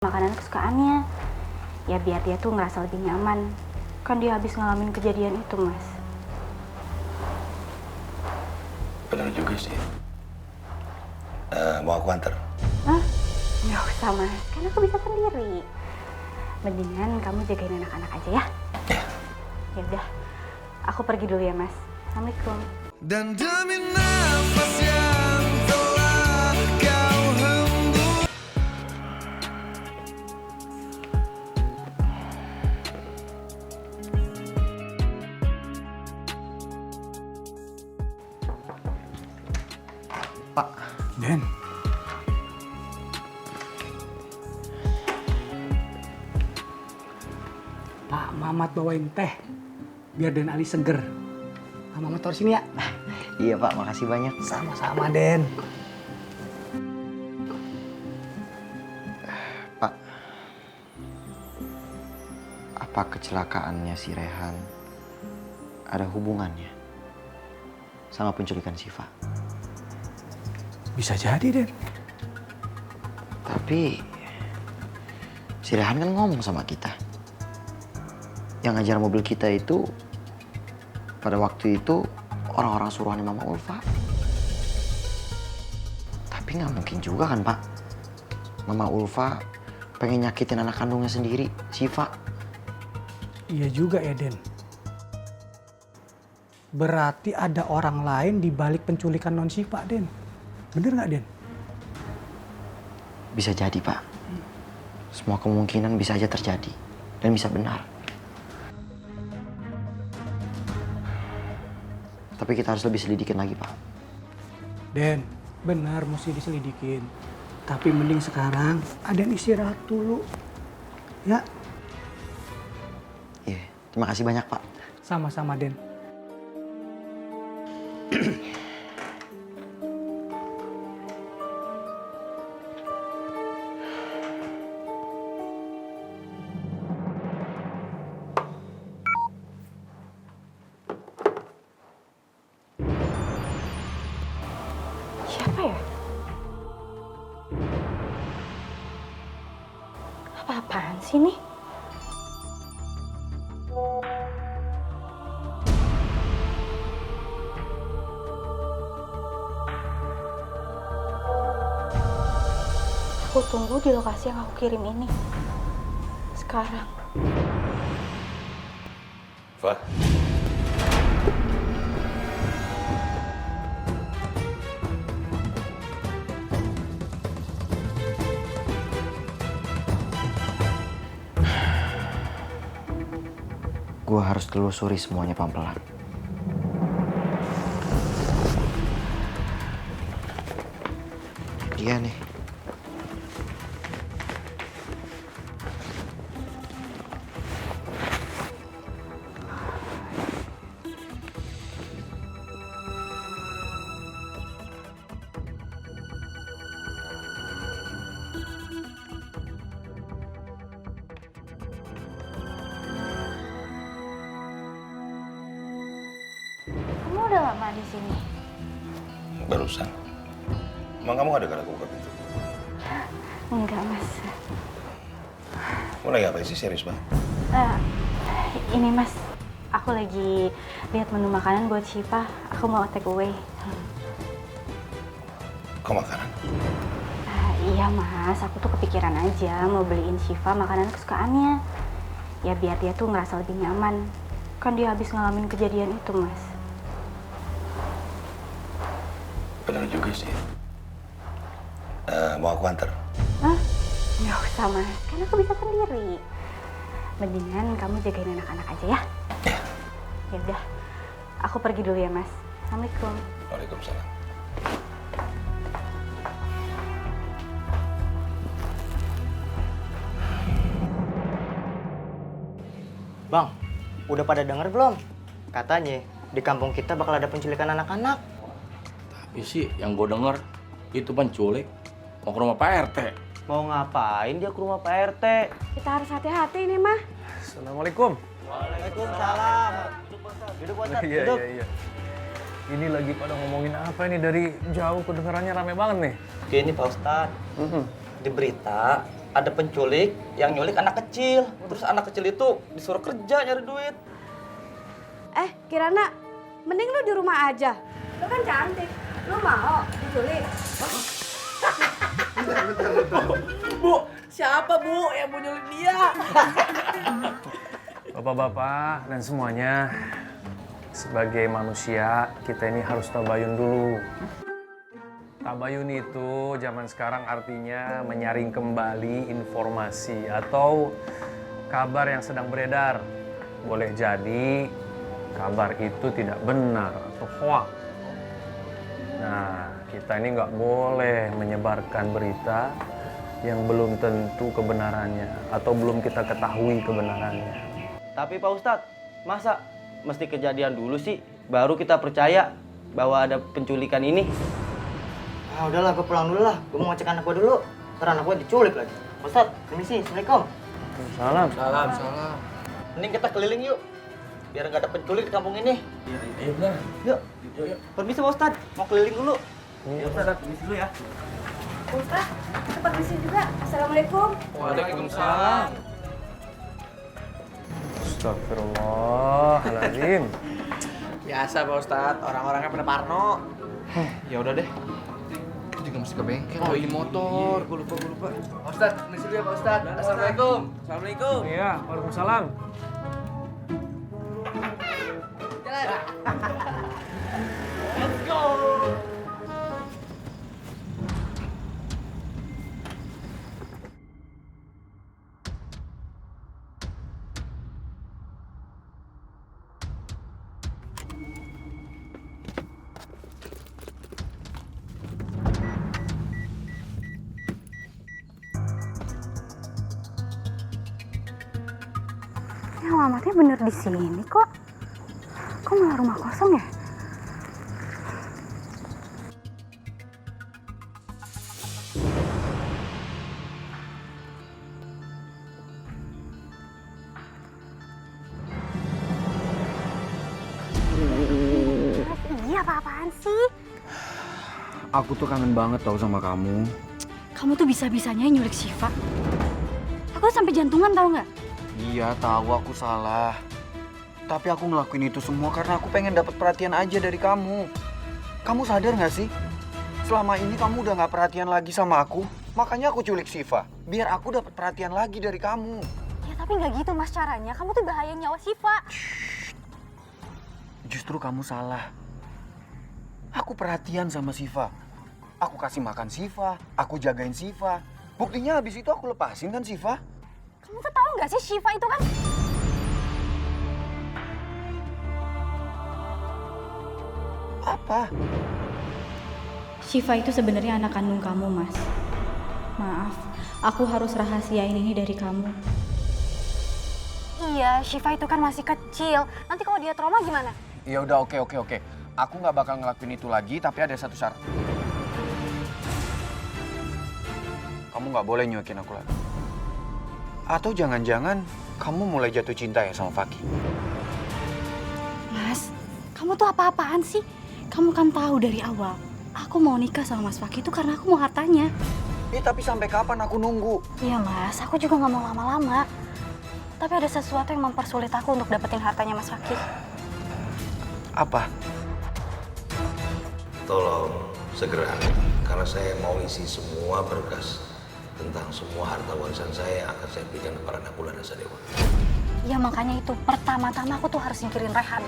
makanan kesukaannya. Ya biar dia tuh ngerasa lebih nyaman. Kan dia habis ngalamin kejadian itu, Mas. Benar juga sih. Mau aku antar? Hah? Nggak usah, Mas. Kan aku bisa sendiri. Mendingan kamu jagain anak-anak aja ya. Ya. Ya udah. Aku pergi dulu ya, Mas. Assalamualaikum. Dan demi nafas yang telah kau hembus. Pak. Den. Pak Mamat bawain teh. Biar Den Ali seger. Pak Mamat taruh sini ya. Iya Pak, makasih banyak. Sama-sama Den. Pak, apa kecelakaannya si Rehan ada hubungannya sama penculikan Syifa? Bisa jadi Den. Tapi si Rehan kan ngomong sama kita. Yang ngajar mobil kita itu pada waktu itu orang-orang suruhannya Mama Ulfa. Tapi nggak mungkin juga kan Pak. Mama Ulfa pengen nyakitin anak kandungnya sendiri, Syifa. Iya juga ya Den. Berarti ada orang lain di balik penculikan non Syifa Den. Bener nggak Den? Bisa jadi Pak. Semua kemungkinan bisa aja terjadi dan bisa benar. Tapi kita harus lebih selidikin lagi Pak. Den, benar mesti diselidikin. Tapi mending sekarang Aden istirahat dulu. Ya, Iya, terima kasih banyak Pak. sama-sama Den. Siapa ya? Apa-apaan sih nih? Aku tunggu di lokasi yang aku kirim ini. Sekarang. Fa. Gua harus telusuri semuanya pelan-pelan. Dia nih. Kamu udah lama di sini? Barusan. Emang kamu ada kalau aku buka pintu? Enggak, Mas. Kamu lagi apa sih, serius banget? Eh, ini Mas, aku lagi lihat menu makanan buat Syifa. Aku mau take away. Kau makanan? Iya Mas, aku tuh kepikiran aja mau beliin Syifa makanan kesukaannya. Ya biar dia tuh ngerasa lebih nyaman. Kan dia habis ngalamin kejadian itu, Mas. Benar juga sih. Mau aku antar? Hah? Nggak usah, Mas. Kan aku bisa sendiri. Mendingan kamu jagain anak-anak aja ya. Ya. Ya udah. Aku pergi dulu ya, Mas. Assalamualaikum. Waalaikumsalam. Bang, udah pada denger belum? Katanya di kampung kita bakal ada penculikan anak-anak. Tapi sih yang gue denger itu penculik mau ke rumah Pak RT. Mau ngapain dia ke rumah Pak RT? Kita harus hati-hati nih, Mah. Assalamualaikum. Waalaikumsalam. Duduk, Pak Ustadz, duduk. Iya. Ini lagi pada ngomongin apa ini dari jauh kedengarannya rame banget nih. Gini Pak Ustadz, di berita ada penculik yang nyulik anak kecil. Terus anak kecil itu disuruh kerja nyari duit. Kirana, mending lu di rumah aja. Lu kan cantik. Lu mau diculik? Bu, siapa Bu yang mau nyulik dia? Bapak-bapak dan semuanya, sebagai manusia kita ini harus tabayun dulu. Tabayun itu zaman sekarang artinya menyaring kembali informasi atau kabar yang sedang beredar. Boleh jadi kabar itu tidak benar atau hoax. Nah, kita ini nggak boleh menyebarkan berita yang belum tentu kebenarannya atau belum kita ketahui kebenarannya. Tapi Pak Ustadz, masa mesti kejadian dulu sih baru kita percaya bahwa ada penculikan ini? Ah udahlah, gue pulang dulu lah. Gue mau ngecek anak gue dulu. Ntar anak gue diculik lagi. Pak Ustadz, permisi. Assalamualaikum. Salam. Salam. Mending kita keliling yuk. Biar nggak ada penculik di kampung ini. Iya benar. Yuk. Permisi Pak Ustadz, mau keliling dulu. Ya Ustadz, permisi dulu ya. Ustaz, kita permisi juga. Assalamualaikum. Waalaikumsalam. Astagfirullahaladzim. Biasa Pak Ustadz, orang-orangnya pada parno. Ya udah deh. Itu juga mesti ke bengkel. Oh, ini motor. Gue lupa. Pak Ustadz, permisi dulu ya Pak Ustadz. Assalamualaikum. Assalamualaikum. Iya, waalaikumsalam. Jalan. Ini alamatnya bener di sini kok. Kok malah rumah kosong ya? Iya, apa-apaan sih? Aku tuh kangen banget tau sama kamu. Kamu tuh bisa-bisanya nyulik Syifa. Aku sampai jantungan tau nggak? Iya, tahu aku salah. Tapi aku ngelakuin itu semua karena aku pengen dapat perhatian aja dari kamu. Kamu sadar nggak sih? Selama ini kamu udah nggak perhatian lagi sama aku. Makanya aku culik Syifa. Biar aku dapat perhatian lagi dari kamu. Ya tapi nggak gitu mas caranya. Kamu tuh bahayain nyawa Syifa. Justru kamu salah. Aku perhatian sama Syifa. Aku kasih makan Syifa. Aku jagain Syifa. Buktinya habis itu aku lepasin kan Syifa. Kamu tuh tahu nggak sih Syifa itu kan? Apa? Syifa itu sebenarnya anak kandung kamu, Mas. Maaf, aku harus rahasiain ini dari kamu. Iya, Syifa itu kan masih kecil. Nanti kalau dia trauma gimana? Ya udah, oke. Aku nggak bakal ngelakuin itu lagi, tapi ada satu syarat. Kamu nggak boleh nyuekin aku lagi. Atau jangan-jangan kamu mulai jatuh cinta ya sama Faki? Mas, kamu tuh apa-apaan sih? Kamu kan tahu dari awal, aku mau nikah sama Mas Faki itu karena aku mau hartanya. Tapi sampai kapan aku nunggu? Iya Mas, aku juga nggak mau lama-lama. Tapi ada sesuatu yang mempersulit aku untuk dapetin hartanya Mas Faki. Apa? Tolong segera, karena saya mau isi semua berkas tentang semua harta warisan saya yang akan saya berikan kepada Nakula dan Sadewa. Ya makanya itu, pertama-tama aku tuh harus singkirin Rehan.